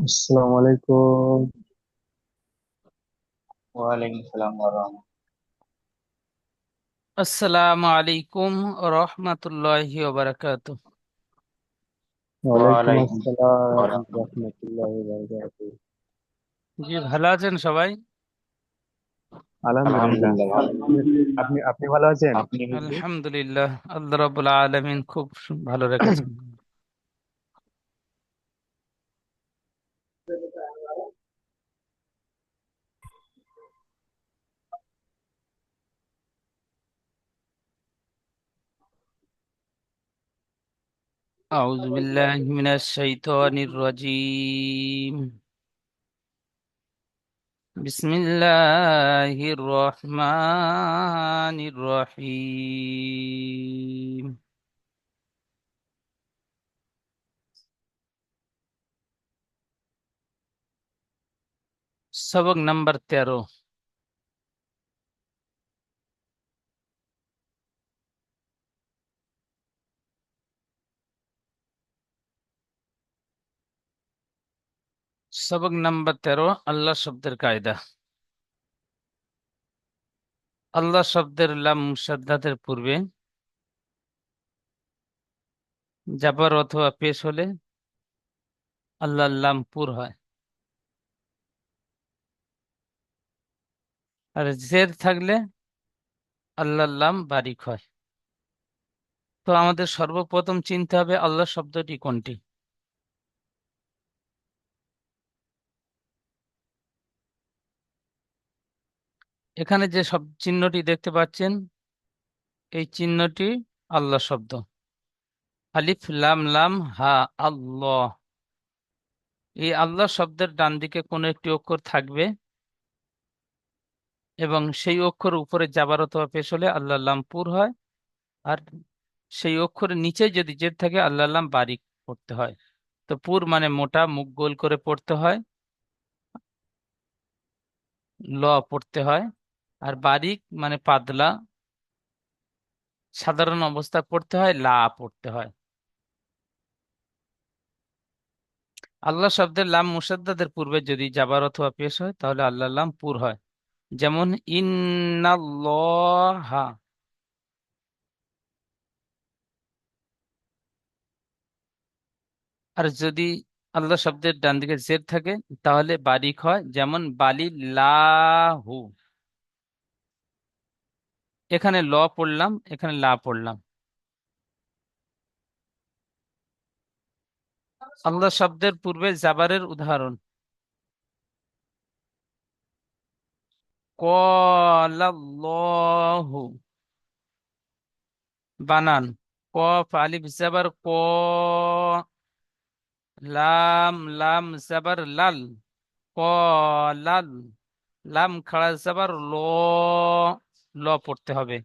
আসসালামু আলাইকুম। ওয়ালাইকুম আসসালাম আসসালামু আলাইকুম রহমতুল্লাহি ওবারাকাতুহ। ওয়ালাইকুম ওয়ালাইকুম আসসালাম আসসালাম। রাহমাতুল্লাহি ওয়া বারাকাতুহু। জি, ভালো আছেন সবাই? আলহামদুলিল্লাহ। আলহামদুলিল্লাহ ভালো। আপনি আপনি আপনি ভালো আছেন? আপনি হুজুর? আলহামদুলিল্লাহ, আল্লাহ রাব্বুল আলামিন খুব ভালো রেখেছেন। আউযু বিল্লাহি মিনাশ শাইতানির রাজীম। বিসমিল্লাহির রহমানির রহিম। সবক নাম্বার 13। সবক নাম্বার 13, আল্লাহ শব্দের কায়দা। আল্লাহ শব্দের লাম মুসাদ্দাতের পূর্বে জাবার অথবা পেশ হলে আল্লাহ লাম পুর হয়, আর জের থাকলে আল্লাহ লাম বারিক হয়। তো আমাদের সর্বপ্রথম চিনতে হবে আল্লাহ শব্দটি কোনটি। এখানে যে সব চিহ্নটি দেখতে পাচ্ছেন, এই চিহ্নটি আল্লাহ শব্দ। আলিফ লাম লাম হা, আল্লাহ। এই আল্লাহ শব্দের ডান দিকে কোনো একটি অক্ষর থাকবে এবং সেই অক্ষর উপরে যাবার অথবা পেশ হলে আল্লাহ লাম পুর হয়, আর সেই অক্ষরের নিচে যদি জের থাকে আল্লাহ লাম বারিক পড়তে হয়। তো পুর মানে মোটা, মুখ গোল করে পড়তে হয়, ল পড়তে হয়। আর বারিক মানে পাতলা, সাধারণ অবস্থায় পড়তে হয়, লা পড়তে হয়। আল্লাহ শব্দের লাম মুসাদ্দাদের পূর্বে যদি জাবার অথবা পেশ হয় তাহলে আল্লাহ লাম পুর হয়। যেমন ইন্নাল্লাহা। আর যদি আল্লাহ শব্দের ডান দিকে জের থাকে তাহলে বারিক হয়, যেমন বালিল্লাহু। এখানে ল পড়লাম, এখানে লা পড়লাম। আল্লাহ শব্দের পূর্বে জাবারের উদাহরণ: ক্বালাল্লাহু। বানান: কফ আলিফ জাবার ক, লাম লাম জাবার লাল, লাল। লাম খাড়া জাবার ল, ল পড়তে হবে।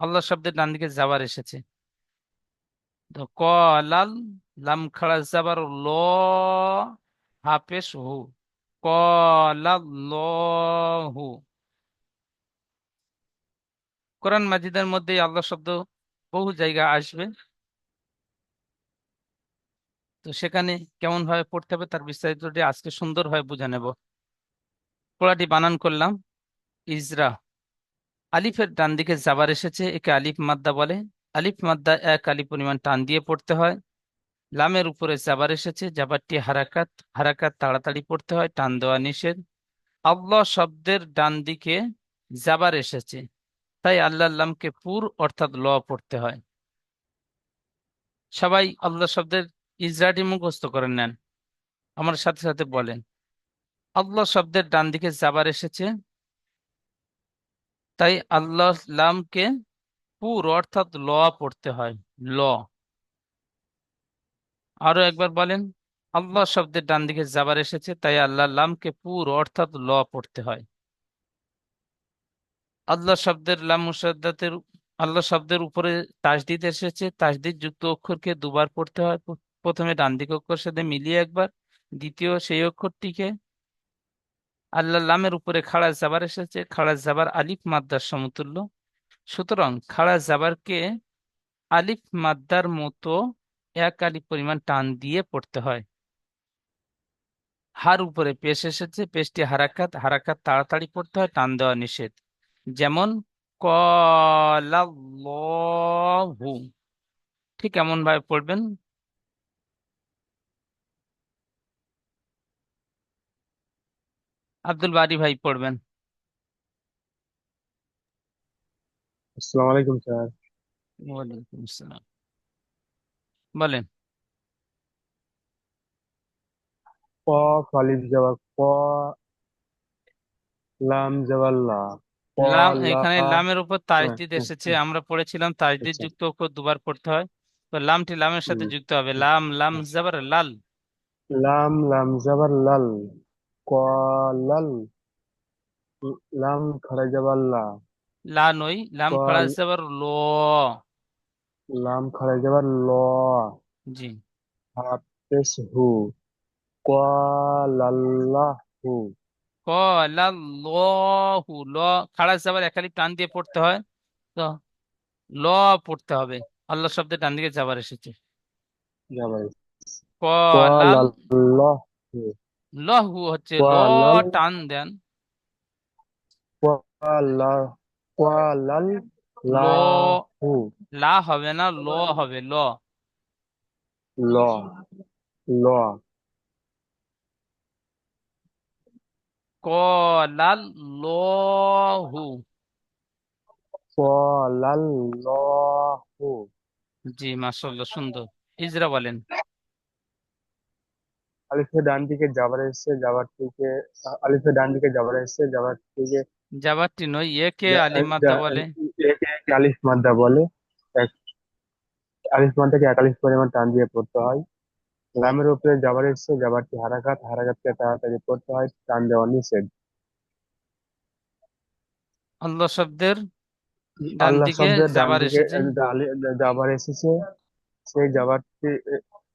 আল্লাহ শব্দের ডান দিকে জাবার এসেছে, তো লাল, লাম খাড়া জাবার ল, হাফেশ হু, লাল্লাহু। কোরআন মাজিদের মধ্যে এই আল্লাহ শব্দ বহু জায়গায় আসবে। তো সেখানে কেমন ভাবে পড়তে হবে তার বিস্তারিতটি আজকে সুন্দরভাবে বুঝে নেব। পড়াটি বানান করলাম: ইজরা। আলিফের ডান দিকে জাবার এসেছে, একে আলিফ মাদ্দা বলে। আলিফ মাদ্দা এক আলিফ পরিমাণ টান দিয়ে পড়তে হয়। লামের উপরে জাবার এসেছে, জাবারটি হারাকাত, হারাকাত তাড়াতাড়ি পড়তে হয়, টান দেওয়া নিষেধ। আল্লাহ শব্দের ডান দিকে জাবার এসেছে, তাই আল্লাহ লামকে পুর অর্থাৎ ল পড়তে হয়। সবাই আল্লাহ শব্দের ইজরাটি মুখস্থ করে নেন, আমার সাথে সাথে বলেন: আল্লাহ শব্দের ডান দিকে জাবার এসেছে, তাই আল্লাহ লামকে পুর অর্থাৎ ল পড়তে হয়, ল। আরো একবার বলেন: আল্লাহ শব্দের ডান দিকে জাবার এসেছে, তাই আল্লাহ লামকে পুর অর্থাৎ ল পড়তে হয়। আল্লাহ শব্দের লাম মুসাদ্দাতের, আল্লাহ শব্দের উপরে তাসদিদ এসেছে, তাসদিদ যুক্ত অক্ষরকে দুবার পড়তে হয়। প্রথমে ডান দিক অক্ষর সাথে মিলিয়ে একবার, দ্বিতীয় সেই অক্ষরটিকে। আল্লাহ লামের উপরে খাড়া জাবার এসেছে, খাড়া জাবার আলিফ মাদ্দার সমতুল্য, সুতরাং খাড়া জাবারকে আলিফ মাদ্দার মতো এক আলিফ পরিমাণ টান দিয়ে পড়তে হয়। হার উপরে পেশ এসেছে, পেশটি হারাকাত, হারাকাত তাড়াতাড়ি পড়তে হয়, টান দেওয়া নিষেধ। যেমন কলাল্লাহু, ঠিক এমন ভাবে পড়বেন। আব্দুল বারি ভাই পড়বেন। আসসালামু আলাইকুম স্যার। ওয়ালাইকুম আসসালাম। বলেন। ক, কালিফ জবর ক, লাম জবর লা, ক, লাম, লা। এখানে লামের উপর হ্যাঁ, তাজদিদ হ্যাঁ, এসেছে, হ্যাঁ, আমরা পড়েছিলাম তাজদিদ আচ্ছা। যুক্ত অক্ষর দুবার পড়তে হয়। তো লামটি লামের সাথে হুম, যুক্ত হবে, লাম লাম হুম। জাবার লাল। লাম, লাম জবর লাল, ক, লাল। লাম খড়া জবর লা, লা নই, লাম ক, খাড়া জাবার ল। লাম খড়া জবর ল, জি। হাফেজ হু, ক, লাল্লাহু। ক লাল্লাহু, ল খাড়া জাবার একালি টান দিয়ে পড়তে হয়। তো ল পড়তে হবে। আল্লাহ শব্দের ডান দিকে যাবার এসেছে। জবর ক ক, লাল, লাল্লাহু, লহু হচ্ছে ক, ল, লাল, টান দেন। ক, লা, ক, লাল, ল, লাহু, লা হবে না, ল হবে, ল। ল, ল, ক লাল লহু। ক, লাল্লাহু। জি, মাশাআল্লাহ, সুন্দর। ইজরা বলেন। আলিফের ডান দিকে যাবার এসছে, যাবার থেকে আলিফের ডান দিকে যাবার এসছে, যাবার থেকে জাবারটি নয়, একে যা- আলিফ মাদ্দা যা- বলে। একে এক আলিফ মাদ্দা বলে। এক আলিফ মাদ্দাকে এক আলিফ পরিমাণ টান দিয়ে পড়তে হয়। লামের উপরে যাবার এসছে, যাবারটি হারাকাত, হারাকাতকে তাড়াতাড়ি পড়তে হয়, টান দেওয়া নিষেধ। আল্লাহ শব্দের ডান আল্লাহ দিকে শব্দের ডান জাবার দিকে এসেছে। যাবার এসেছে, সেই যাবারটি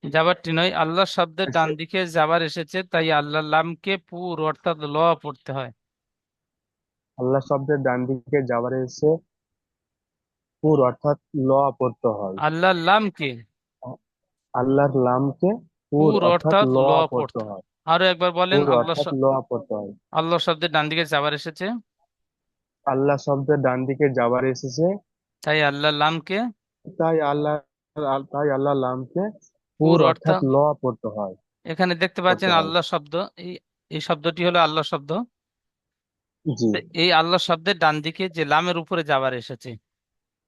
জাবারটি নয়, আল্লাহ শব্দের ডান দিকে জাবার এসেছে, তাই আল্লাহ লামকে পুর অর্থাৎ ল পড়তে হয়। আল্লাহ শব্দের ডান দিকে যাবার এসে পুর অর্থাৎ ল পড়তে হয়। আল্লাহ লামকে আল্লাহর লামকে পুর পুর অর্থাৎ অর্থাৎ ল ল পড়তে পড়তে। হয়। আরো একবার বলেন। পুর আল্লাহ অর্থাৎ ল পড়তে হয়। আল্লাহ শব্দের ডান দিকে যাবার এসেছে, আল্লাহ শব্দের ডান দিকে যাবার এসেছে, তাই আল্লাহ লামকে তাই আল্লাহ তাই আল্লাহ লামকে পুর পুর অর্থাৎ অর্থাৎ। ল পড়তে হয়। এখানে দেখতে পড়তে পাচ্ছেন হয়। আল্লাহ শব্দ, এই এই শব্দটি হলো আল্লাহ শব্দ। জি, তো এই আল্লাহ শব্দের ডান দিকে যে লামের উপরে যাবার এসেছে,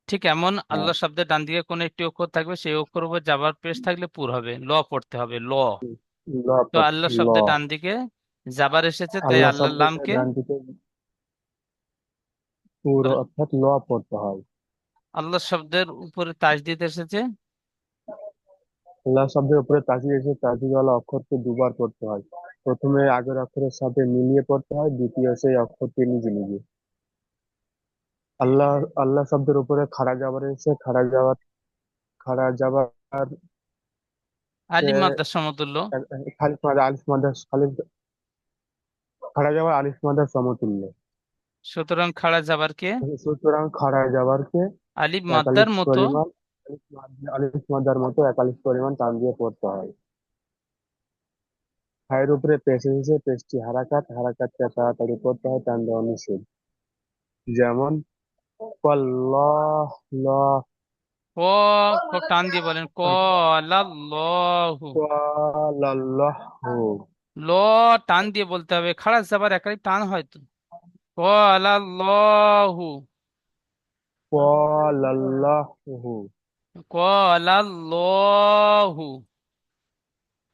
ঠিক এমন হ্যাঁ। আল্লাহ শব্দের ডান দিকে কোন একটি অক্ষর থাকবে, সেই অক্ষর উপর যাবার পেশ থাকলে পুর হবে, ল পড়তে হবে, ল। ল তো আল্লাহ ল। শব্দের ডান দিকে যাবার এসেছে, তাই আল্লাহ আল্লাহ শব্দের লামকে ডান দিকে পুর বলেন। অর্থাৎ ল পড়তে হয়। আল্লাহ শব্দের উপরে তাজদিদ এসেছে। আল্লাহ শব্দের উপরে তাকিয়ে এসে তাকিওয়ালা অক্ষরকে দুবার পড়তে হয়। প্রথমে আগের অক্ষরের সাথে মিলিয়ে পড়তে হয়, দ্বিতীয় সেই অক্ষরটি নিজে নিজে। আল্লাহ আল্লাহ শব্দের উপরে খাড়া যাবার এসে খাড়া যাবার আলিম মাদ্রাস সমতুল্য। খালিফ মাদা আলিফ মাদা খালিফ খাড়া যাবার আলিফ মাদার সমতুল্য। সুতরাং খাড়া যাবারকে সুতরাং খাড়া যাবারকে আলিফ এক আলিফ মাদ্দার মতো। পরিমাণ আলিফ মাদার মতো এক আলিফ পরিমাণ টান দিয়ে পড়তে হয়। হায়ের উপরে পেশ এসেছে, পেশটি হারাকাত, হারাকাতকে তাড়াতাড়ি পড়তে হয়, টান দেওয়া নিষেধ। যেমন কল্লাহ, ল, ক, টান দিয়ে বলেন, ক লাল্লাহু। কলাল্লাহু, ল টান দিয়ে বলতে হবে, খাড়া যাবার একাই টান হয়তো। ক লাল্লাহু, কলাল্লাহু, ক লাল্লাহু।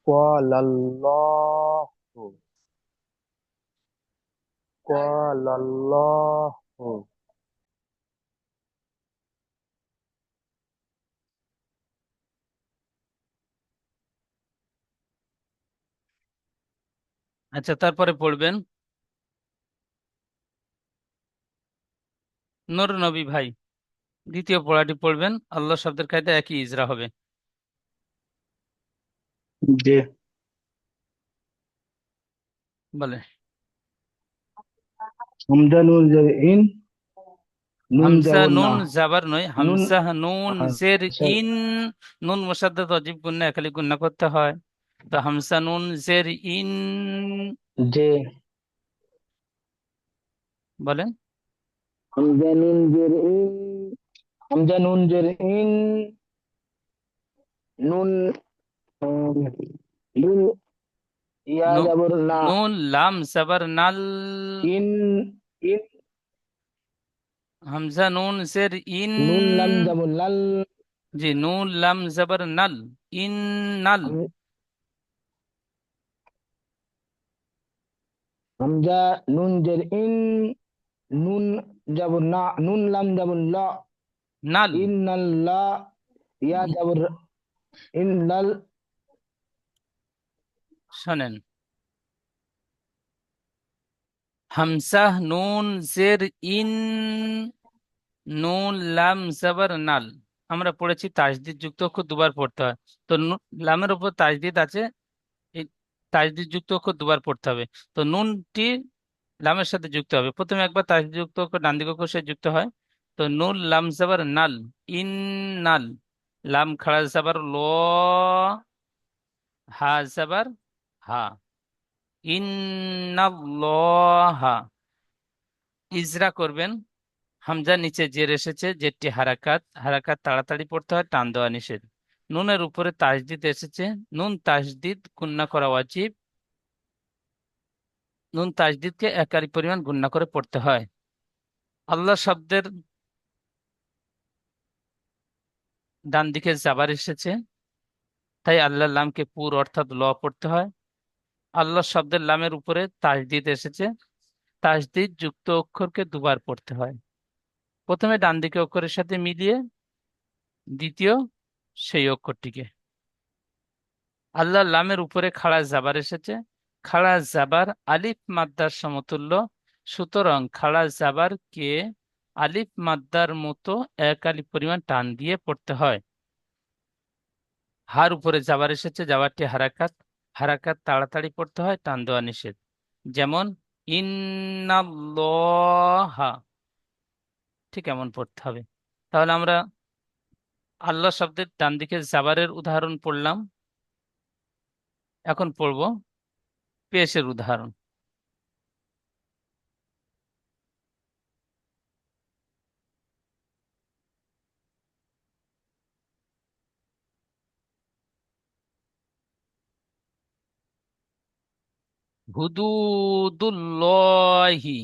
কলাল্লাহু, কলাল্লাহু। আচ্ছা, তারপরে পড়বেন নূর নবী ভাই। দ্বিতীয় পড়াটি পড়বেন, আল্লাহ শব্দের কায়দা একই ইজরা হবে। জি। বলে। হামজা নুন জের ইন, নুন হামজা জবর না, নুন জাবার নয়, নুন। হামজা নুন জের আচ্ছা, ইন, নুন মুসাদ্দাদ ওয়াজিব গুন্না একালি গুন্না করতে হয়। তো হামসা নুন জের ইন, যে, বলেন। হামজা নুন জের ইন, হামজা নুন জের ইন, নুন, আহ, নুন, ইয়া নু, যাবর না, নুন লাম জবর নাল, ইন, ইন, হামজা নুন জের ইন, নুন লাম যাবর লাল, জি নুন লাম জবর নাল, ইন নাল, হামজা নুন জের ইন, নুন যাবর না, নুন লাম যাবর লা, নাল। ইন্নাল্লাহ, ইয়া যাবর ইন্নাল, শোনেন, হামসা নুন জের ইন, নুন লাম জবর নাল। আমরা পড়েছি তাসদিদ যুক্ত অক্ষর দুবার পড়তে হয়। তো লামের উপর তাসদিদ আছে, এই তাসদিদ যুক্ত অক্ষর দুবার পড়তে হবে। তো নুনটি লামের সাথে যুক্ত হবে। প্রথমে একবার তাসদিদ যুক্ত অক্ষর ডান দিক অক্ষর সাথে যুক্ত হয়। তো নুন লাম জবর নাল, ইন নাল, লাম খাড়া জবর ল, হা জবর হা, ইন্নাল্লাহা। ইজরা করবেন, হামজা নিচে জের এসেছে, জেরটি হারাকাত, হারাকাত তাড়াতাড়ি পড়তে হয়, টান দেওয়া নিষেধ। নুনের উপরে তাসদিদ এসেছে, নুন তাসদিদ গুণনা করা ওয়াজিব, নুন তাসদিদকে একারি পরিমাণ গুণনা করে পড়তে হয়। আল্লাহ শব্দের ডান দিকে জাবার এসেছে, তাই আল্লাহ লামকে পুর অর্থাৎ ল পড়তে হয়। আল্লাহ শব্দের লামের উপরে তাসদিদ এসেছে, তাসদিদ যুক্ত অক্ষরকে দুবার পড়তে হয়। প্রথমে ডান দিকে অক্ষরের সাথে মিলিয়ে, দ্বিতীয় সেই অক্ষরটিকে। আল্লাহ লামের উপরে খাড়া জাবার এসেছে, খাড়া জাবার আলিফ মাদ্দার সমতুল্য, সুতরাং খাড়া জাবার কে আলিফ মাদ্দার মতো এক আলিফ পরিমাণ টান দিয়ে পড়তে হয়। হার উপরে জাবার এসেছে, জাবারটি হারাকাত, হারাকাত তাড়াতাড়ি পড়তে হয়, টান দেওয়া নিষেধ। যেমন ইন্নাল্লাহা, ঠিক এমন পড়তে হবে। তাহলে আমরা আল্লাহ শব্দের ডান দিকে জাবারের উদাহরণ পড়লাম, এখন পড়ব পেশের উদাহরণ। হুদুদুল্লাহি,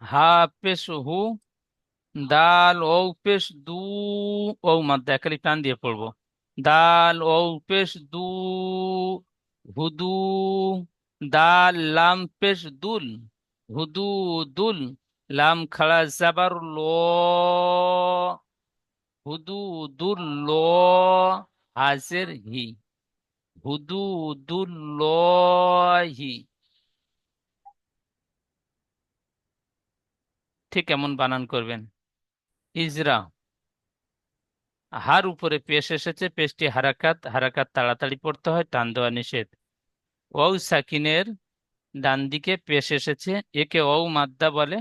হা পেশ হু, দাল ও পেশ দু, ও মাদ্দা একালি টান দিয়ে পড়বো, দাল ও পেশ দু, হুদু, দাল লাম পেশ দুল, হুদু দুল, লাম খাড়া জাবার ল, হুদু দুল ল, হাজের হি, হুদু দুল হি। ঠিক এমন বানান করবেন। ইজরা, হার উপরে পেশ এসেছে, পেশটি হারাকাত, হারাকাত তাড়াতাড়ি পড়তে হয়, টান দেওয়া নিষেধ। ওয়াও সাকিনের ডান দিকে পেশ এসেছে, একে ওয়াও মাদ্দা বলে।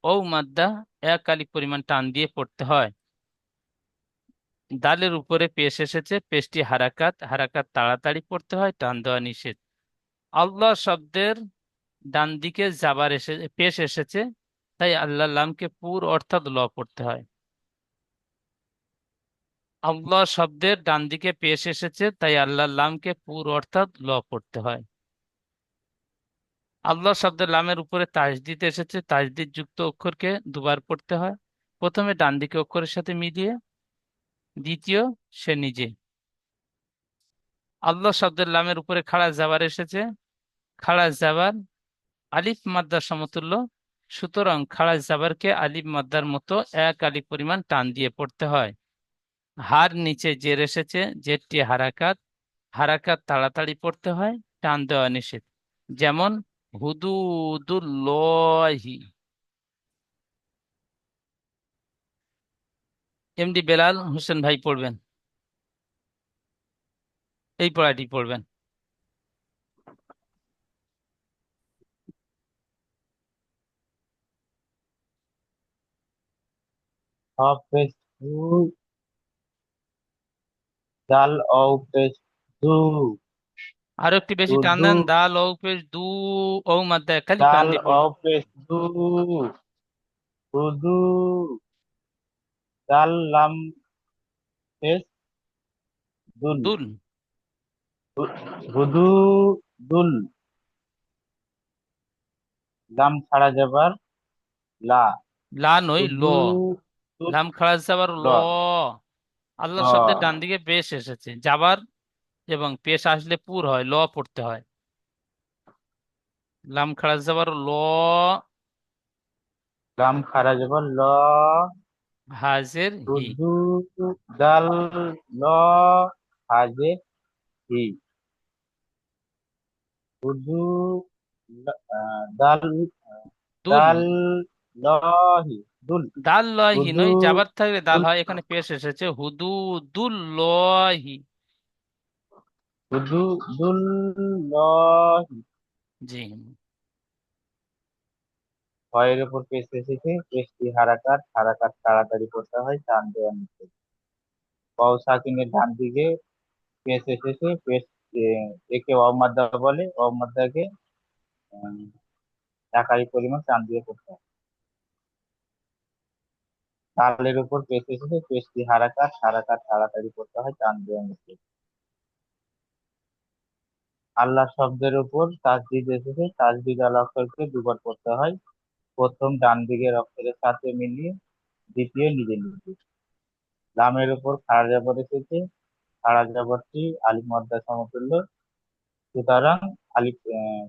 ওয়াও মাদ্দা এক আলিফ পরিমাণ টান দিয়ে পড়তে হয়। দালের উপরে পেশ এসেছে, পেশটি হারাকাত, হারাকাত তাড়াতাড়ি পড়তে হয়, টান দেওয়া নিষেধ। আল্লাহ শব্দের ডান দিকে জাবার পেশ এসেছে, তাই আল্লাহ লামকে পুর অর্থাৎ ল পড়তে হয়। আল্লাহ শব্দের ডান দিকে পেশ এসেছে, তাই আল্লাহ লামকে পুর অর্থাৎ ল পড়তে হয়। আল্লাহ শব্দের লামের উপরে তাসদিদ এসেছে, তাসদিদ যুক্ত অক্ষরকে দুবার পড়তে হয়। প্রথমে ডান দিকে অক্ষরের সাথে মিলিয়ে, দ্বিতীয় সে নিজে। আল্লাহ শব্দের লামের উপরে খাড়া জাবার এসেছে, খাড়া জাবার আলিফ মাদ্দার সমতুল্য, সুতরাং খাড়া জাবারকে আলিফ মাদ্দার মতো এক আলিফ পরিমাণ টান দিয়ে পড়তে হয়। হার নিচে জের এসেছে, জেরটি হারাকাত, হারাকাত তাড়াতাড়ি পড়তে হয়, টান দেওয়া নিষেধ। যেমন হুদুদুল্লাহি। এমডি বেলাল হোসেন ভাই পড়বেন, এই পড়াটি পড়বেন। হাফেজ দাল ও পেশ দু। আরো একটু বেশি টান উদু। দেন, দাল ও পেশ দু, ও মাদ্দা খালি টান দাল দিয়ে ও পড়বেন। পেশ দু। উদু। দাল লাম পেশ দুল। দুল। হুদু। দুল। লাম ছাড়া যাবার লা। লা নই, ল। হুদু। দুল। লাম খাড়া যাবার ল। ল। আল্লাহ শব্দের ডান ল। দিকে পেশ এসেছে, যাবার এবং পেশ আসলে পুর হয়, ল পড়তে হয়। লাম খাড়া যাবার ল। লাম খাড়া যাবার ল। হাজের হি। হুদু। দাল ল হাজে হি। হুদু। দাল। দুল। দাল লহি দুল। দাল লহি হুদু। নয়, যাবার থাকলে দাল দুল। হয়, এখানে পেশ এসেছে হুদু দুল লহি। হুদু। দুল লহি। জি। ভয়ের উপর পেশ এসেছে, পেশটি হারাকাত, হারাকাত তাড়াতাড়ি করতে হয়, টান দেওয়া নিষেধ। ওয়াও সাকিনের ডান দিকে পেশ এসেছে, পেশ একে অমাদ্দা বলে, অমাদ্দাকে একাই পরিমাণ টান দিয়ে করতে হয়। তালের উপর পেশ এসেছে, পেশটি হারাকাত, হারাকাত তাড়াতাড়ি করতে হয়, টান দেওয়া নিষেধ। আল্লাহ শব্দের উপর তাসদিদ এসেছে, তাসদিদ আল অক্ষরকে দুবার পড়তে হয়। প্রথম ডান দিকের অক্ষরের সাথে মিলিয়ে, দ্বিতীয় নিজে নিজে। লামের উপর খাড়া জবর এসেছে, খাড়া জবরটি আলিফ মাদ্দা সমতুল্য, সুতরাং আলিফ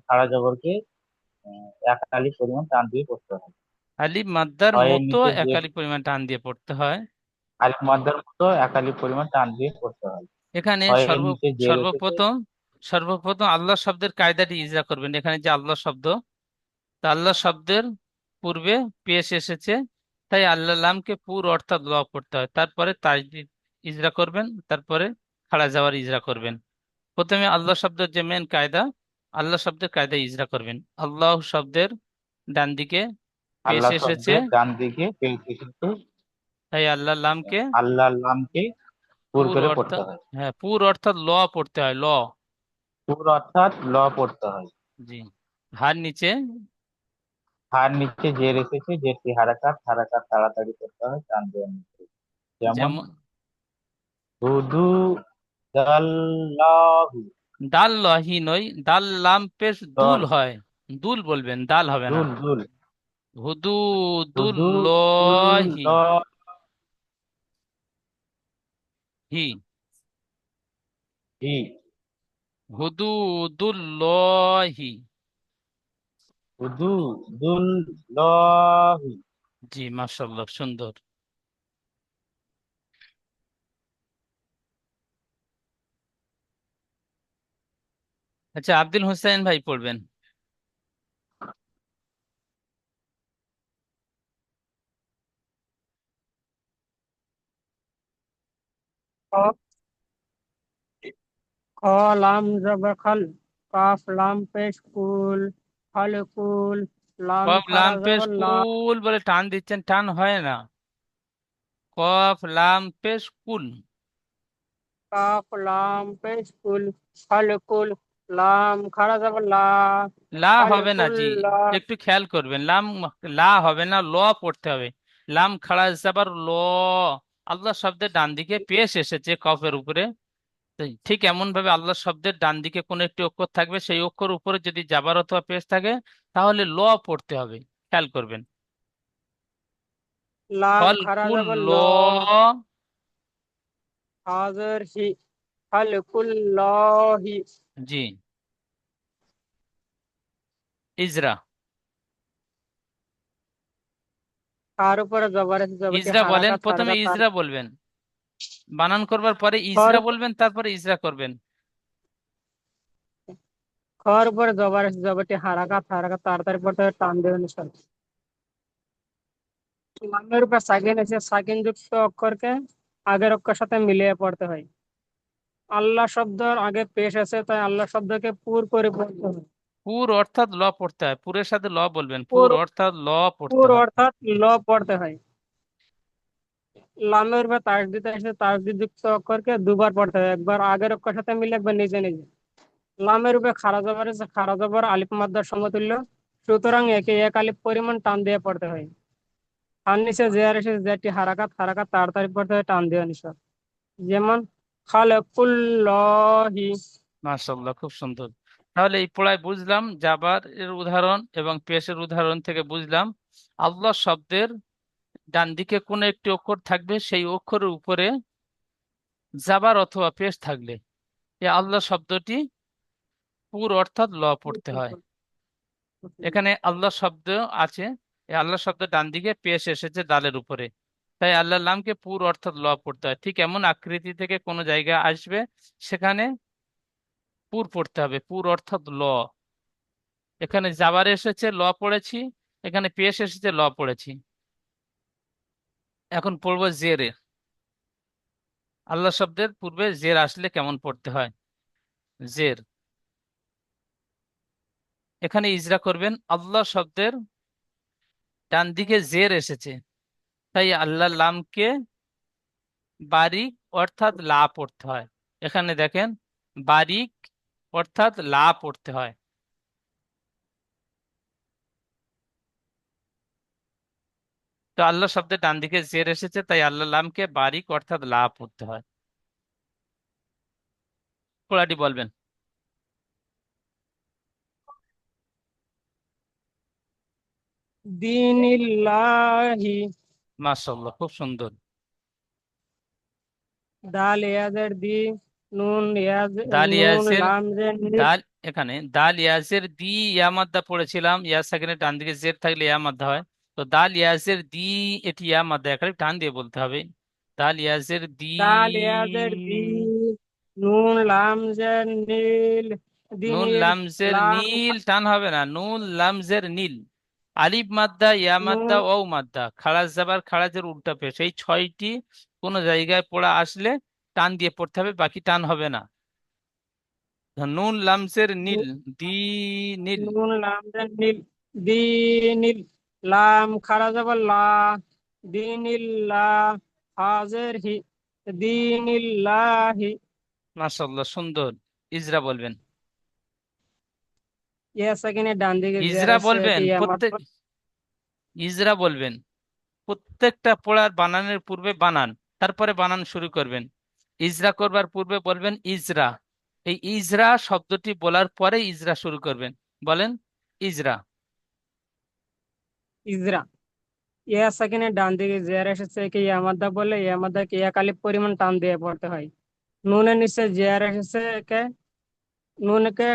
খাড়া জবরকে এক আলিফ পরিমাণ টান দিয়ে পড়তে হয়। আলিফ মাদ্দার ছয়ের মতো নিচে যে একালি পরিমাণ টান দিয়ে পড়তে হয়। আলিফ মাদ্দার মতো এক আলিফ পরিমাণ টান দিয়ে পড়তে হয়। এখানে ছয়ের নিচে জের এসেছে। সর্বপ্রথম সর্বপ্রথম আল্লাহ শব্দের কায়দাটি ইজরা করবেন। এখানে যে আল্লাহ শব্দ, তা আল্লাহ শব্দের পূর্বে পেশ এসেছে, তাই আল্লাহ লামকে পুর অর্থাৎ ল পড়তে হয়, তারপরে তাজদিদ ইজরা করবেন, তারপরে খাড়া যাওয়ার ইজরা করবেন। প্রথমে আল্লাহ শব্দের যে মেন কায়দা, আল্লাহ শব্দের কায়দা ইজরা করবেন। আল্লাহ শব্দের ডান দিকে পেশ আল্লাহ এসেছে, শব্দের ডান দিকে পেশ এসেছে, তাই আল্লাহ লামকে আল্লাহর নামকে পুর পুর করে পড়তে অর্থাৎ, হয়। হ্যাঁ পুর অর্থাৎ ল পড়তে হয়, ল। পুর অর্থাৎ ল পড়তে হয়। জি। হার নিচে। হার নিচে জের এসেছে, জেরটি হারাকাত, হারাকাত তাড়াতাড়ি করতে হয়, টান দেওয়া নিষেধ। যেমন যেমন হুদু। দাল্লাহু। দাল লহি নই, দাল লাম পেশ দুল দল। হয়, দুল বলবেন, দাল হবে না। দুল। দুল। হুদু দুল হুদু। দুল। লহি। হি। হি। হুদু দুল লহি। হুদু। দুল লহি। জি, মাশাআল্লাহ, সুন্দর। আচ্ছা, আব্দুল হোসেন ভাই পড়বেন। ক খ লাম জবর খাল, কাফ লাম পেশ কুল, খাল কুল, লাম কফ লাম খারা পেশ জবর লা, কুল বলে টান দিচ্ছেন, টান হয় না। কফ লাম পেশ কুল। কাফ লাম পেশ কুল, খাল কুল, লাম খারা জবর লা, লা খাল হবে না কুল জি, লা। একটু খেয়াল করবেন। লা হবে না, ল পড়তে হবে। লাম খাড়া যাবার ল। আল্লাহ শব্দের ডান দিকে পেশ এসেছে কফের উপরে, তো ঠিক এমন ভাবে আল্লাহ শব্দের ডান দিকে কোন একটি অক্ষর থাকবে, সেই অক্ষর উপরে যদি জাবার অথবা পেশ থাকে, তাহলে ল পড়তে হবে। খেয়াল করবেন। লাম ফল খারা কুল জবর ল। ল, হাজর হি, খাল কুল লহি। জি। ইজরা। তার উপরে জবর আছে, জবরটি ইজরা বলেন, হারাকাত প্রথমে হারাকাত তার। ইজরা বলবেন, বানান করবার পরে খর ইজরা বলবেন, তারপরে ইজরা করবেন। খর উপরে জবর আছে, জবরটি হারাকাত হারাকাত তাড়াতাড়ি পড়তে হয়, টান দেবেন। লামের উপর সাকিন এসে সাকিন যুক্ত অক্ষরকে আগের অক্ষরের সাথে মিলিয়ে পড়তে হয়। আল্লাহ শব্দের আগে পেশ আছে, তাই আল্লাহ শব্দকে পুর করে পড়তে হয়। পুর অর্থাৎ ল পড়তে হয়, পুরের সাথে ল বলবেন, পুর পুর অর্থাৎ ল পড়তে পুর হয়। অর্থাৎ ল পড়তে হয়। লামের উপরে তাসদিদ এসে তাসদিদ যুক্ত অক্ষরকে দুবার পড়তে হয়, একবার আগের অক্ষরের সাথে মিলে একবার নিজে নিজে। লামের উপরে খাড়া জবর এসে খাড়া জবর আলিফ মাদ্দার সমতুল্য, সুতরাং একে এক আলিফ পরিমাণ টান দিয়ে পড়তে হয়। আর নিচে জের এসে যেটি হারাকাত হারাকাত তাড়াতাড়ি পড়তে হয় টান দিয়ে নিঃশ্বাস। যেমন খালাকুল্লাহি। মাশাআল্লাহ, খুব সুন্দর। তাহলে এই পড়ায় বুঝলাম জাবার এর উদাহরণ এবং পেশের উদাহরণ থেকে বুঝলাম আল্লাহ শব্দের ডান দিকে কোন একটি অক্ষর থাকবে, সেই অক্ষরের উপরে জাবার অথবা পেশ থাকলে এই আল্লাহ শব্দটি পুর অর্থাৎ ল পড়তে হয়। এখানে আল্লাহ শব্দ আছে, এই আল্লাহ শব্দ ডান দিকে পেশ এসেছে দালের উপরে, তাই আল্লাহর নামকে পুর অর্থাৎ ল পড়তে হয়। ঠিক এমন আকৃতি থেকে কোনো জায়গায় আসবে, সেখানে পুর পড়তে হবে, পুর অর্থাৎ ল। এখানে জাবার এসেছে ল পড়েছি, এখানে পেশ এসেছে ল পড়েছি। এখন পড়বো জেরে। আল্লাহ শব্দের পূর্বে জের আসলে কেমন পড়তে হয়। জের, এখানে ইজরা করবেন। আল্লাহ শব্দের ডান দিকে জের এসেছে, তাই আল্লাহর লামকে বারিক অর্থাৎ লা পড়তে হয়। এখানে দেখেন বারিক অর্থাৎ লা পড়তে হয়। তো আল্লাহ শব্দের ডান দিকে জের এসেছে, তাই আল্লাহর লামকে বারিক অর্থাৎ লা পড়তে হয়। পড়াটি বলবেন। দীনিল্লাহি। মাশাআল্লাহ, খুব সুন্দর। দাল ইয়াজের দি, নুন ইয়াজ, দাল নুন ইয়াজের লাম জের নি। দাল, এখানে দাল ইয়াজের দি ইয়া মাদ্দা পড়েছিলাম, ইয়া সেখানে ডান দিকে জের থাকলে ইয়া মাদ্দা হয়। তো দাল ইয়াজের দি, এটি ইয়া মাদ্দা, এখানে টান দিয়ে বলতে হবে। দাল ইয়াজের দি, দাল ইয়াজের দি, নুন লাম জের নীল, নুন দিনিল লামজের লাম। নীল, টান হবে না, নুন লামজের নীল। আলিফ মাদ্দা, ইয়া মাদ্দা, নুন ও মাদ্দা, খাড়া জাবার খাড়াজের উল্টা পেশ, এই ছয়টি কোন জায়গায় পড়া আসলে টান দিয়ে পড়তে হবে, বাকি টান হবে না। নুন লামজের নীল, দি নীল। নুন লাম জের নীল, দিনিল লাম খারা যাব লা, দিনিল্লা হাজের হি, দিনিল্লাহি। মাশাআল্লাহ, সুন্দর। ইজরা বলবেন। ইয়া সেকেন্ডে ডান দিকে জের ইজরা আছে বলবেন কি আমার। প্রত্যেক, ইজরা বলবেন। প্রত্যেকটা পড়ার বানানের পূর্বে বানান, তারপরে বানান শুরু করবেন। ইজরা করবার পূর্বে বলবেন ইজরা। এই ইজরা শব্দটি বলার পরে ইজরা শুরু করবেন। বলেন ইজরা। ইজরা। ইয়া সেকেন্ডে ডান দিকে জের এসেছে কি ইয়ামাদা বলে, ইয়ামাদাকে এক আলিফ পরিমাণ টান দিয়ে পড়তে হয়। নুনের নিচে জের এসেছে কে, নুনকে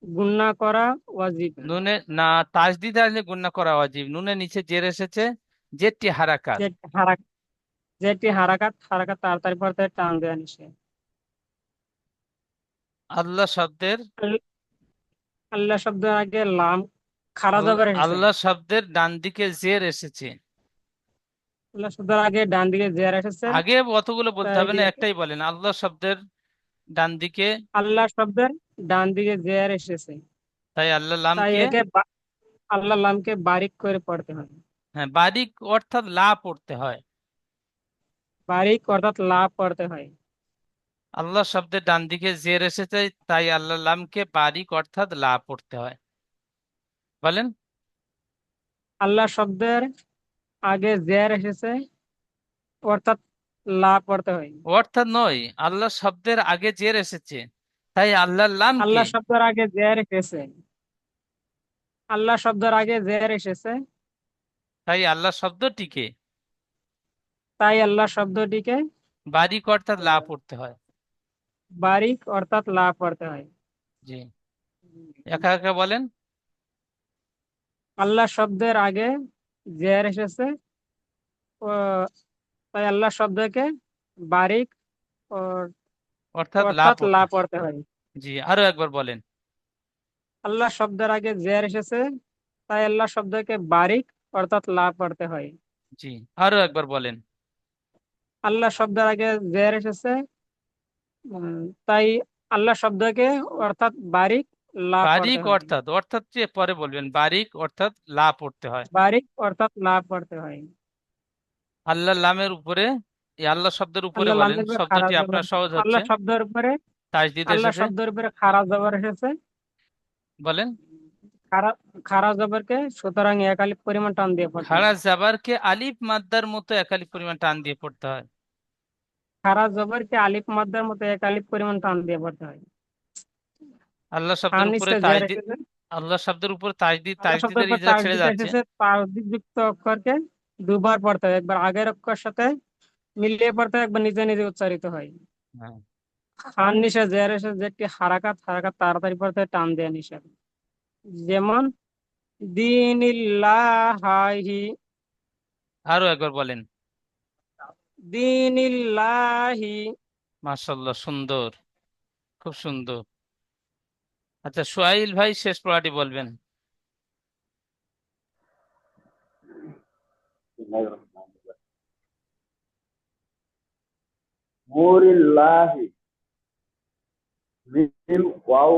গুণনা করা ওয়াজিব। নুনে না, তাজদিদ আসলে গুণনা করা ওয়াজিব। নুনের নিচে জের এসেছে, জেরটি হারাকাত। যেটি হারাক, যেটি হারাকাত হারাকাত তাড়াতাড়ি পড়তে হয়, টান দেওয়া নিষেধ। আল্লাহ শব্দের, আল্লাহ শব্দের আগে লাম খারা জবর এসেছে। আল্লাহ শব্দের ডান দিকে জের এসেছে। আল্লাহ শব্দের আগে ডান দিকে জের এসেছে, আগে অতগুলো বলতে তাই হবে না, একটাই বলেন আল্লাহ শব্দের ডান দিকে, আল্লাহ শব্দের ডান দিকে জের এসেছে, তাই আল্লাহ তাই লামকে, একে আল্লাহ লামকে বারিক করে পড়তে হয়। হ্যাঁ বারিক অর্থাৎ লা পড়তে হয়। বারিক অর্থাৎ লাভ পড়তে হয়। আল্লাহ শব্দের ডান দিকে জের এসেছে, তাই আল্লাহ লামকে বারিক অর্থাৎ লা পড়তে হয়। বলেন। আল্লাহ শব্দের আগে জের এসেছে, অর্থাৎ লাভ পড়তে হয়। অর্থাৎ নয়, আল্লাহ শব্দের আগে জের এসেছে, তাই আল্লাহর লামকে, আল্লাহ শব্দের আগে জের এসেছে, আল্লাহ শব্দের আগে জের এসেছে, তাই আল্লাহ শব্দটিকে তাই আল্লাহ শব্দটিকে বারিক অর্থাৎ লা পড়তে হয়। বারিক অর্থাৎ লাভ পড়তে হয়। জি, একা একা বলেন। আল্লাহ শব্দের আগে জের এসেছে, ও তাই আল্লাহ শব্দকে বারিক অর্থাৎ লা অর্থাৎ পড়তে, লাভ পড়তে হয়। জি আরো একবার বলেন। আল্লাহ শব্দের আগে জের এসেছে, তাই আল্লাহ শব্দকে বারিক অর্থাৎ লাভ পড়তে হয়। জি আরো একবার বলেন। আল্লাহ শব্দের আগে জের এসেছে, তাই আল্লাহ শব্দকে অর্থাৎ বারিক লাভ পড়তে বারিক হয়। অর্থাৎ, অর্থাৎ চেয়ে পরে বলবেন, বারিক অর্থাৎ লা পড়তে হয়। বারিক অর্থাৎ লাভ পড়তে হয়। আল্লাহ লামের উপরে এই আল্লাহ শব্দের উপরে আল্লাহ বলেন, লামের উপরে খাড়া শব্দটি জবর, আপনার সহজ হচ্ছে। আল্লাহ শব্দের উপরে, তাজদিদ আল্লাহ এসেছে, শব্দের উপরে খাড়া জবর এসেছে। বলেন। খাড়া, খাড়া জবরকে সুতরাং এক আলিফ পরিমাণ টান দিয়ে পড়তে খাড়া হয়। জাবারকে আলিফ মাদ্দার মতো একালিফ পরিমাণ টান দিয়ে পড়তে হয়। খাড়া জবরকে আলিফ মাদ্দার মতো এক আলিফ পরিমাণ টান দিয়ে পড়তে হয়। আল্লাহ আর শব্দের উপরে নিচে জের তাজদিদ, এসেছে। আল্লাহ শব্দের উপর তাজদিদ, আল্লাহ শব্দের তাজদিদের উপর ইজরা ছেড়ে তাসদিদ যাচ্ছে। এসেছে, তাসদিদ যুক্ত অক্ষরকে দুবার পড়তে হয়, একবার আগের অক্ষর সাথে মিলিয়ে পড়তে হয়, একবার নিজে নিজে উচ্চারিত হয়। হ্যাঁ। আর নিচে জের এসেছে, যেটি হারাকাত, হারাকাত তাড়াতাড়ি পড়তে হয়, টান দেয়া নিষেধ। যেমন দিনিল্লাহি, আরো একবার বলেন। দিনিল্লাহি। মাশাআল্লাহ, সুন্দর, খুব সুন্দর। আচ্ছা, সোহাইল ভাই শেষ পড়াটি বলবেন। মুরিল্লাহি, মিম ওয়াও,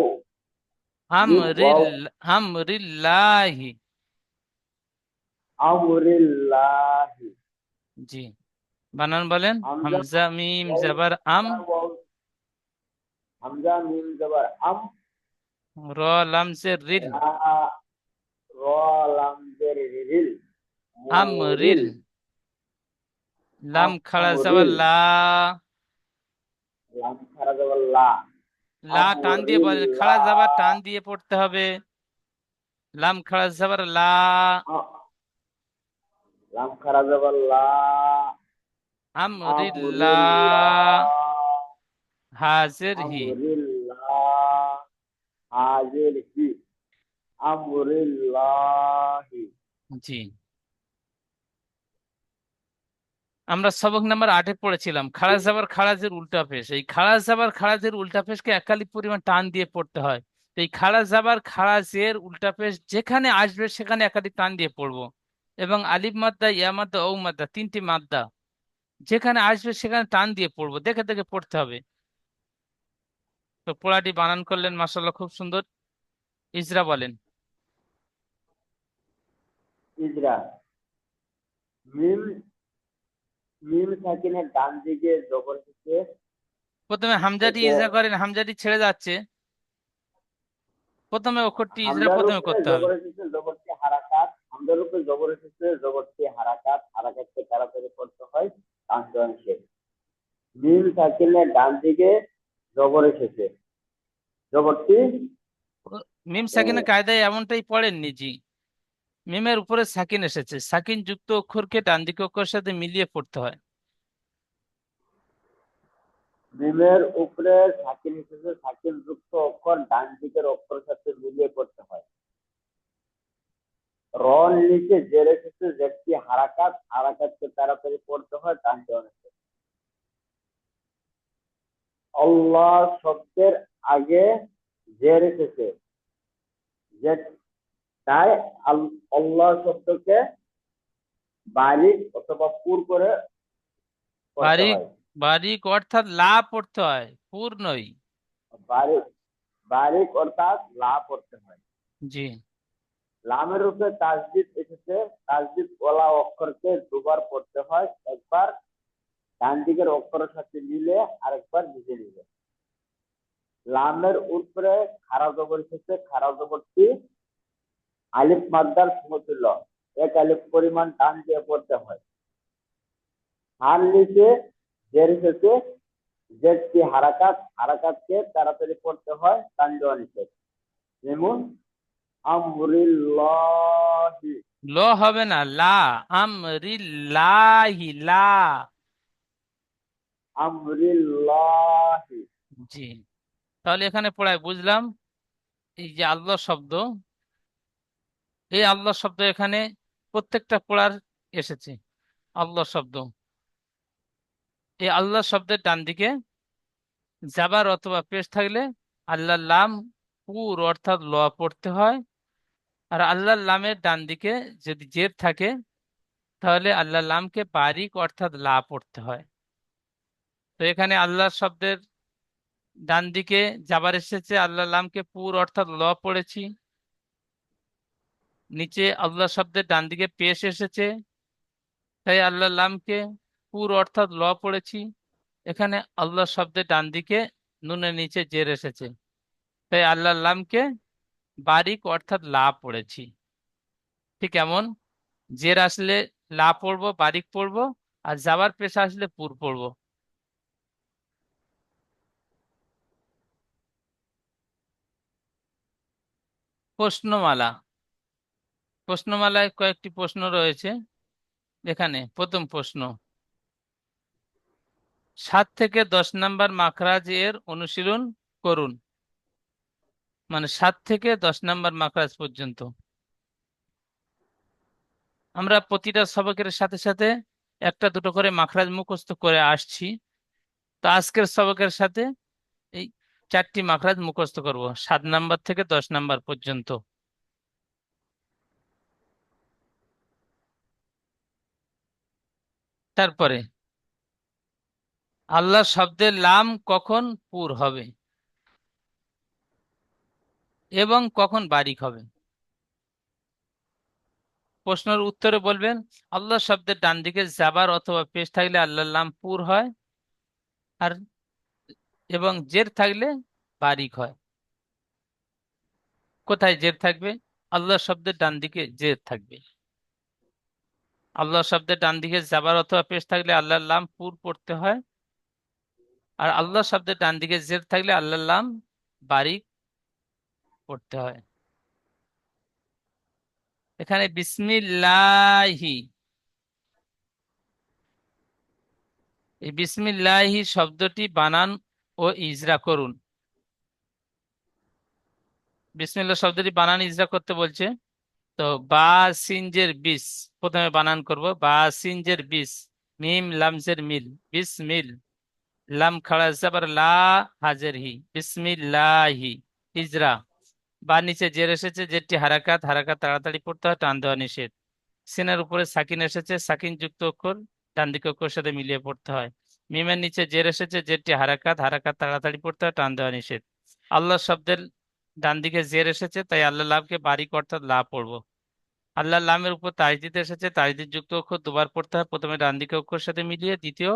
মিম ওয়াও, আমরিল্লাহি। আমরিল্লাহি, জি, বানান বলেন। হামজা হামজা মিম ওয়াও, জাবার আম, ওয়াও, হামজা মিম জবর আম, র লামজের রিল, রা, র, লাম জের রিল, আমরিল। মুরিল, লাম খাড়া জাবার আমরিল, লা, লাম খারা জবর লা, লা টান দিয়ে বলেন, খাড়া আমরিল্লাহ, জাবার টান দিয়ে পড়তে হবে। লাম খাড়া জাবার লা, লাম খারা জবর লা, আমরিল্লাহ, আমরিল্লাহ, হাজির হি। আমরিল্লাহ, হাজির হি, আমরিল্লাহি। জি, আমরা সবক নাম্বার 8-এ পড়েছিলাম খাড়া জাবার খাড়াজের উল্টা পেশ। এই খাড়া জাবার খাড়াজের উল্টা পেশকে একালিপ পরিমাণ টান দিয়ে পড়তে হয়। তো এই খাড়া জাবার খাড়াজের উল্টা পেশ যেখানে আসবে সেখানে একালিপ টান দিয়ে পড়বো। এবং আলিফ মাদ্দা, ইয়া মাদ্দা, ও মাদ্দা, তিনটি মাদ্দা যেখানে আসবে সেখানে টান দিয়ে পড়বো, দেখে দেখে পড়তে হবে। তো পড়াটি বানান করলেন, মাশাআল্লাহ, খুব সুন্দর। ইজরা বলেন। ইজরা, মিম, মিম সাকিনের ডান দিকে জবর থেকে প্রথমে হামজাটি একে, ইজরা করেন, হামজাটি ছেড়ে যাচ্ছে। প্রথমে অক্ষরটি ইজরা হামজার প্রথমে উপরে করতে হবে। জবর এসেছে, জবরটি হারাকাত, হামজার উপরে জবর এসেছে, জবরটি হারাকাত, হারাকাতকে তাড়াতাড়ি করতে হয় অংশে। মিম সাকিনের ডান দিকে জবর এসেছে, জবরটি মিম সাকিনের কায়দায় এমনটাই পড়েননি, জি। মিমের উপরে সাকিন এসেছে, সাকিন যুক্ত অক্ষরকে ডান দিকে অক্ষরের সাথে মিলিয়ে পড়তে হয়। মিমের উপরে সাকিন এসেছে, সাকিন যুক্ত অক্ষর ডান দিকের অক্ষরের সাথে মিলিয়ে করতে হয়। র নিচে জের এসেছে, জেরটি হারাকাত, হারাকাতকে তাড়াতাড়ি পড়তে হয় টানতে অনেকে। আল্লাহ শব্দের আগে জের এসেছে, যে তাই আল্লাহ শব্দকে বারিক অথবা পুর করে পড়তে বারিক, হয়। বারিক অর্থাৎ লা পড়তে হয়, পূর্ণই। বারিক, বারিক অর্থাৎ লা পড়তে হয়। জি, লামের উপরে তাসদিদ এসেছে, তাসদিদ ওয়ালা অক্ষরকে দুবার পড়তে হয়, একবার ডান দিকের অক্ষরের সাথে মিলে আরেকবার নিজে নিলে। লামের উপরে খাড়া জবর এসেছে, খাড়া জবরটি আলিফ মাদ্দার সমতুল্য, এক আলিফ পরিমাণ টান দিয়ে পড়তে হয়। হার নিচে জের এসেছে, জেরটি হারাকাত, হারাকাতকে তাড়াতাড়ি পড়তে হয় টান দেওয়া নিষেধ। যেমন আমরিল্লাহি, ল হবে না, লা। আমরিল্লাহি, লা। আমরিল্লাহি। জি, তাহলে এখানে পড়ায় বুঝলাম, এই যে আল্লাহ শব্দ, এই আল্লাহ শব্দ এখানে প্রত্যেকটা পড়ার এসেছে। আল্লাহ শব্দ, এই আল্লাহ শব্দের ডান দিকে জাবার অথবা পেশ থাকলে আল্লাহ লাম পুর অর্থাৎ ল পড়তে হয়। আর আল্লাহর লামের ডান দিকে যদি জের থাকে তাহলে আল্লাহ লামকে বারিক অর্থাৎ লা পড়তে হয়। তো এখানে আল্লাহ শব্দের ডান দিকে জাবার এসেছে, আল্লাহ লামকে পুর অর্থাৎ ল পড়েছি। নিচে আল্লাহ শব্দের ডান দিকে পেশ এসেছে, তাই আল্লাহ লামকে পুর অর্থাৎ ল পড়েছি। এখানে আল্লাহ শব্দের ডান দিকে নুনের নিচে জের এসেছে, তাই আল্লাহর লামকে বারিক অর্থাৎ লা পড়েছি। ঠিক এমন জের আসলে লা পড়বো, বারিক পড়বো, আর জাবার পেশা আসলে পুর পড়বো। প্রশ্নমালা। প্রশ্নমালায় কয়েকটি প্রশ্ন রয়েছে। এখানে প্রথম প্রশ্ন, 7 থেকে 10 নাম্বার মাখরাজ এর অনুশীলন করুন। মানে 7 থেকে 10 নাম্বার মাখরাজ পর্যন্ত। আমরা প্রতিটা সবকের সাথে সাথে একটা দুটো করে মাখরাজ মুখস্থ করে আসছি। তো আজকের সবকের সাথে এই 4টি মাখরাজ মুখস্থ করব 7 নাম্বার থেকে 10 নাম্বার পর্যন্ত। তারপরে আল্লাহ শব্দের লাম কখন পুর হবে এবং কখন বারিক হবে। প্রশ্নের উত্তরে বলবেন, আল্লাহ শব্দের ডান দিকে জাবার অথবা পেশ থাকলে আল্লাহর লাম পুর হয়, আর এবং জের থাকলে বারিক হয়। কোথায় জের থাকবে? আল্লাহ শব্দের ডান দিকে জের থাকবে। আল্লাহ শব্দের ডান দিকে জাবার অথবা পেশ থাকলে আল্লাহর লাম পুর পড়তে হয়, আর আল্লাহ শব্দের ডান দিকে জের থাকলে আল্লাহর লাম বারিক পড়তে হয়। এখানে বিসমিল্লাহি, এই বিসমিল্লাহি শব্দটি বানান ও ইজরা করুন। বিসমিল্লাহ শব্দটি বানান ইজরা করতে বলছে। তো বা সিনজের বিস প্রথমে বানান করব, বা সিনজের বিস, মিম লামজের মিল, বিসমিল, লাম খাড়া জাবার লা, হাজের হি, বিসমিল্লাহি। ইজরা, বা নিচে জের এসেছে, যেটি হারাকাত, হারাকাত তাড়াতাড়ি পড়তে হয়, টান দেওয়া নিষেধ। সিনের উপরে সাকিন এসেছে, সাকিন যুক্ত অক্ষর ডান দিকে অক্ষরের সাথে মিলিয়ে পড়তে হয়। মিমের নিচে জের এসেছে, যেটি হারাকাত, হারাকাত তাড়াতাড়ি পড়তে হয়, টান দেওয়া নিষেধ। আল্লাহ শব্দের ডান দিকে জের এসেছে, তাই আল্লাহ লাভকে বারিক অর্থাৎ লা পড়বো। আল্লাহ লামের উপর তাজদিদ এসেছে, তাজদিদ যুক্ত অক্ষর দুবার পড়তে হয়, প্রথমে ডান দিকে অক্ষরের সাথে মিলিয়ে, দ্বিতীয়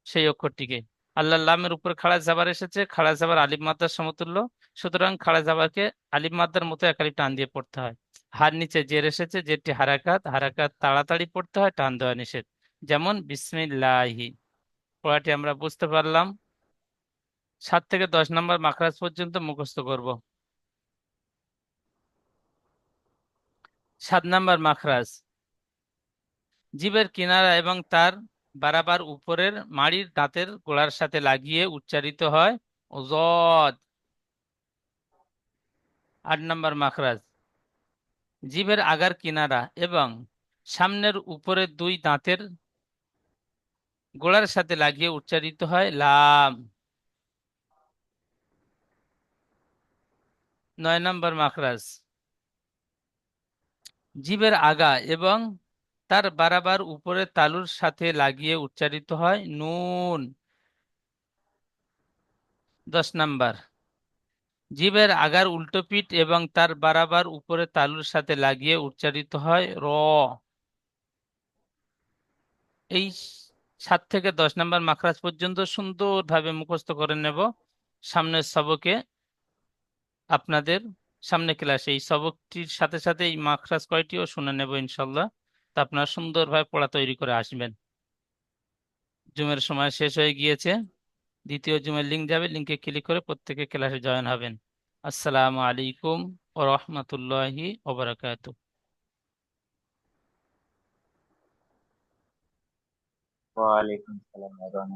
সেই অক্ষরটিকে। আল্লাহ লামের উপর খাড়া জাবার এসেছে, খাড়া জাবার আলিফ মাদ্দার সমতুল্য, সুতরাং খাড়া জাবারকে আলিফ মাদ্দার মতো এক আলিফ টান দিয়ে পড়তে হয়। হার নিচে জের এসেছে, যেটি হারাকাত, হারাকাত তাড়াতাড়ি পড়তে হয়, টান দেওয়া নিষেধ। যেমন বিসমিল্লাহি। পড়াটি আমরা বুঝতে পারলাম। 7 থেকে 10 নম্বর মাখরাজ পর্যন্ত মুখস্থ করব। 7 নম্বর মাখরাজ, জিভের কিনারা এবং তার বারাবার উপরের মাড়ির দাঁতের গোড়ার সাথে লাগিয়ে উচ্চারিত হয় যদ। 8 নম্বর মাখরাজ, জিভের আগার কিনারা এবং সামনের উপরের 2 দাঁতের গোড়ার সাথে লাগিয়ে উচ্চারিত হয় লাম। 9 নম্বর মাখরাজ, জিভের আগা এবং তার বারাবার উপরের তালুর সাথে লাগিয়ে উচ্চারিত হয় নুন। 10 নম্বর, জিভের আগার উল্টো পিঠ এবং তার বারাবার উপরে তালুর সাথে লাগিয়ে উচ্চারিত হয় র। এই 7 থেকে 10 নম্বর মাখরাজ পর্যন্ত সুন্দরভাবে মুখস্থ করে নেব। সামনের সবকে আপনাদের সামনে ক্লাসে এই সবকটির সাথে সাথে এই মাখরাজ কয়টিও শুনে নেব ইনশাল্লাহ। তা আপনারা সুন্দরভাবে পড়া তৈরি করে আসবেন। জুমের সময় শেষ হয়ে গিয়েছে। দ্বিতীয় জুমের লিঙ্ক যাবে, লিঙ্কে ক্লিক করে প্রত্যেকে ক্লাসে জয়েন হবেন। আসসালামু আলাইকুম ওয়া রাহমাতুল্লাহি ওয়া বারাকাতুহু। ওয়ালাইকুম আসসালাম।